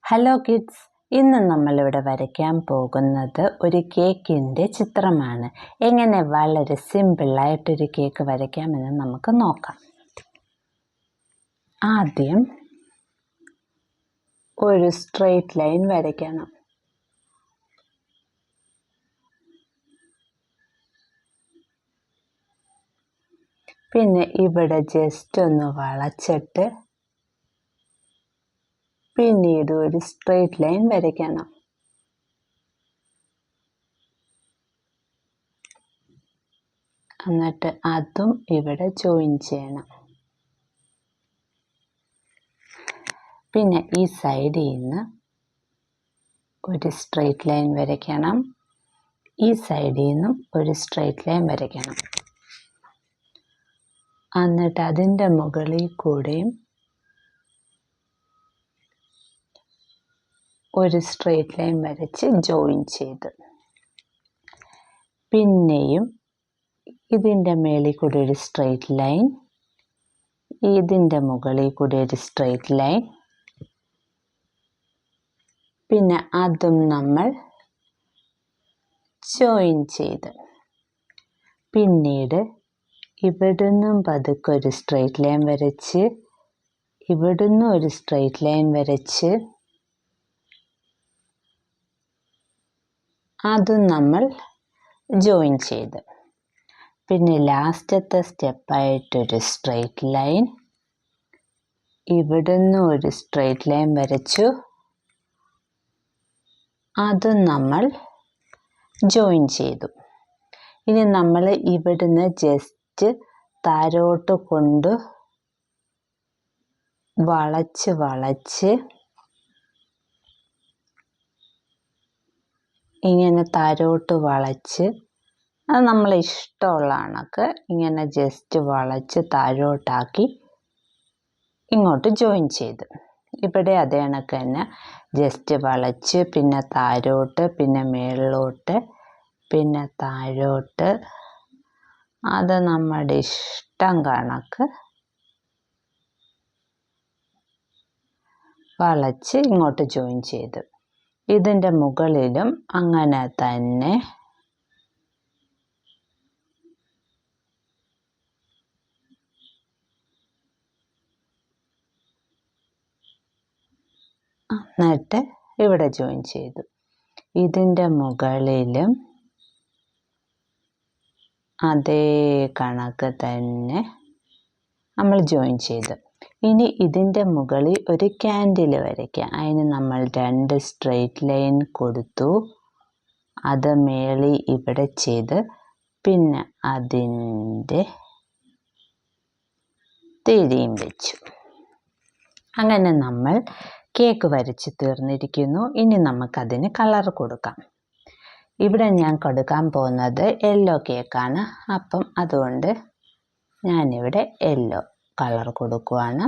Hello kids, ഇന്ന് നമ്മളിവിടെ വരയ്ക്കാൻ പോകുന്നത് ഒരു കേക്കിൻ്റെ ചിത്രമാണ്. എങ്ങനെ വളരെ സിമ്പിളായിട്ടൊരു കേക്ക് വരയ്ക്കാമെന്ന് നമുക്ക് നോക്കാം. ആദ്യം ഒരു സ്ട്രെയിറ്റ് ലൈൻ വരയ്ക്കണം. പിന്നെ ഇവിടെ ജസ്റ്റ് ഒന്ന് വളച്ചിട്ട് പിന്നീട് ഒരു സ്ട്രെയിറ്റ് ലൈൻ വരയ്ക്കണം. എന്നിട്ട് അതും ഇവിടെ ജോയിൻ ചെയ്യണം. പിന്നെ ഈ സൈഡിൽ നിന്ന് ഒരു സ്ട്രെയിറ്റ് ലൈൻ വരയ്ക്കണം. ഈ സൈഡിൽ നിന്നും ഒരു സ്ട്രെയിറ്റ് ലൈൻ വരയ്ക്കണം. എന്നിട്ട് അതിൻ്റെ മുകളിൽ കൂടെയും ഒരു സ്ട്രെയിറ്റ് ലൈൻ വരച്ച് ജോയിൻ ചെയ്ത്, പിന്നെയും ഇതിൻ്റെ മേളിൽ കൂടി ഒരു സ്ട്രെയിറ്റ് ലൈൻ, ഇതിൻ്റെ മുകളിൽ കൂടി ഒരു സ്ട്രെയിറ്റ് ലൈൻ, പിന്നെ അതും നമ്മൾ ജോയിൻ ചെയ്ത്, പിന്നീട് ഇവിടുന്നും പതുക്കെ ഒരു സ്ട്രെയിറ്റ് ലൈൻ വരച്ച്, ഇവിടുന്ന് ഒരു സ്ട്രെയിറ്റ് ലൈൻ വരച്ച് അതും നമ്മൾ ജോയിൻ ചെയ്ത്, പിന്നെ ലാസ്റ്റത്തെ സ്റ്റെപ്പായിട്ടൊരു സ്ട്രെയിറ്റ് ലൈൻ, ഇവിടുന്ന് ഒരു സ്ട്രെയിറ്റ് ലൈൻ വരച്ചു, അതും നമ്മൾ ജോയിൻ ചെയ്തു. ഇനി നമ്മൾ ഇവിടുന്ന് ജസ്റ്റ് താഴോട്ട് കൊണ്ട് വളച്ച് ഇങ്ങനെ താഴോട്ട് വളച്ച്, അത് നമ്മൾ ഇഷ്ടമുള്ള കണക്ക് ഇങ്ങനെ ജസ്റ്റ് വളച്ച് താഴോട്ടാക്കി ഇങ്ങോട്ട് ജോയിൻ ചെയ്ത്, ഇവിടെ അതേ കണക്ക് തന്നെ ജസ്റ്റ് വളച്ച് പിന്നെ താഴോട്ട് പിന്നെ മേളിലോട്ട് പിന്നെ താഴോട്ട്, അത് നമ്മുടെ ഇഷ്ടം കണക്ക് വളച്ച് ഇങ്ങോട്ട് ജോയിൻ ചെയ്ത്, ഇതിൻ്റെ മുകളിലും അങ്ങനെ തന്നെ എന്നിട്ട് ഇവിടെ ജോയിൻ ചെയ്തു, ഇതിൻ്റെ മുകളിലും അതേ കണക്ക് തന്നെ നമ്മൾ ജോയിൻ ചെയ്തു. ഇനി ഇതിൻ്റെ മുകളിൽ ഒരു ക്യാൻഡിൽ വരയ്ക്കാം. അതിന് നമ്മൾ 2 സ്ട്രെയിറ്റ് ലൈൻ കൊടുത്തു, അത് മേളിൽ ഇവിടെ ചെയ്ത്, പിന്നെ അതിൻ്റെ തിരിയും വെച്ചു. അങ്ങനെ നമ്മൾ കേക്ക് വരച്ച് തീർന്നിരിക്കുന്നു. ഇനി നമുക്കതിന് കളർ കൊടുക്കാം. ഇവിടെ ഞാൻ കൊടുക്കാൻ പോകുന്നത് യെല്ലോ കേക്കാണ്. അപ്പം അതുകൊണ്ട് ഞാനിവിടെ യെല്ലോ കളർ കൊടുക്കുവാണ്.